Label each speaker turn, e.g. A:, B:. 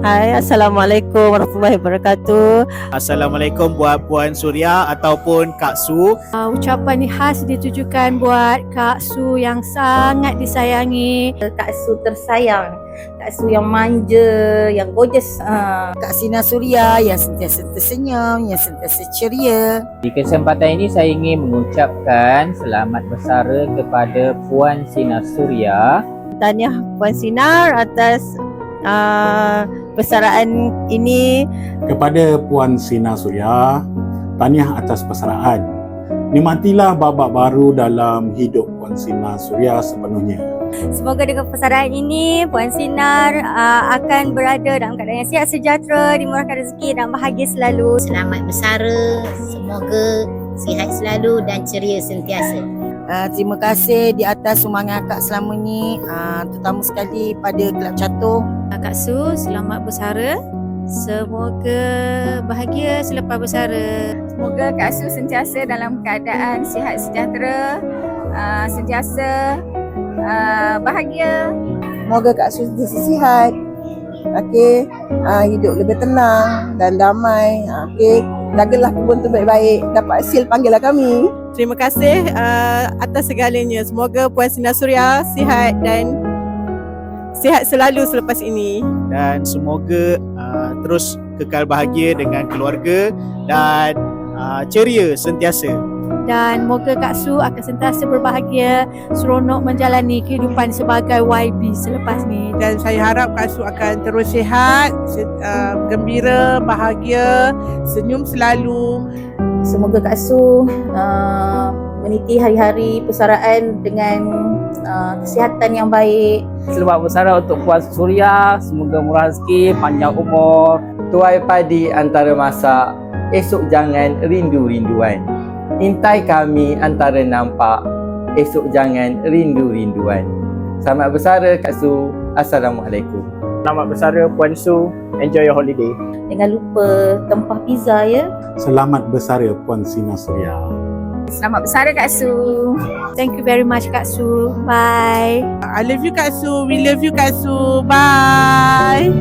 A: Hai, Assalamualaikum warahmatullahi wabarakatuh.
B: Assalamualaikum buat Puan Suria ataupun Kak Su.
C: Ucapan ni khas ditujukan buat Kak Su yang sangat disayangi.
D: Kak Su tersayang, Kak Su yang manja, yang gorgeous. Kak Sina Suria yang sentiasa tersenyum, yang sentiasa ceria.
E: Di kesempatan ini saya ingin mengucapkan selamat bersara kepada Puan Sinar Suria.
A: Tahniah Puan Sinar atas persaraan ini.
F: Kepada Puan Sinar Suria, tahniah atas persaraan. Nikmatilah babak baru dalam hidup Puan Sinar Suria sepenuhnya.
C: Semoga dengan persaraan ini Puan Sinar akan berada dalam keadaan yang sihat sejahtera, dimurahkan rezeki dan bahagia selalu.
D: Selamat bersara, semoga sihat selalu dan ceria sentiasa. Terima kasih di atas sumbangan Kak selama ni, terutama sekali pada Kelab Catur.
C: Kak Su, selamat bersara. Semoga bahagia selepas bersara.
G: Semoga Kak Su sentiasa dalam keadaan sihat sejahtera, sentiasa bahagia.
D: Semoga Kak Su sentiasa sihat. Okey, hidup lebih tenang dan damai. Okey, jagalah kebun tu baik-baik. Dapat hasil panggillah kami.
A: Terima kasih atas segalanya. Semoga Puan Sinar Suria sihat dan sihat selalu selepas ini.
B: Dan semoga terus kekal bahagia dengan keluarga dan ceria sentiasa.
C: Dan moga Kak Su akan sentiasa berbahagia, seronok menjalani kehidupan sebagai YB selepas ni.
H: Dan saya harap Kak Su akan terus sihat, gembira, bahagia, senyum selalu.
D: Semoga Kak Su meniti hari-hari persaraan dengan kesihatan yang baik.
E: Selamat bersara untuk Puan Suria, semoga murah rezeki, panjang umur.
I: Tuai padi antara masak, esok jangan rindu-rinduan. Intai kami antara nampak, esok jangan rindu-rinduan. Selamat bersara Kak Su. Assalamualaikum.
B: Selamat bersara Puan Su. Enjoy your holiday.
D: Jangan lupa tempah pizza ya.
F: Selamat bersara Puan Sinar Suria.
G: Selamat bersara Kak Su.
C: Thank you very much Kak Su. Bye.
H: I love you Kak Su. We love you Kak Su. Bye.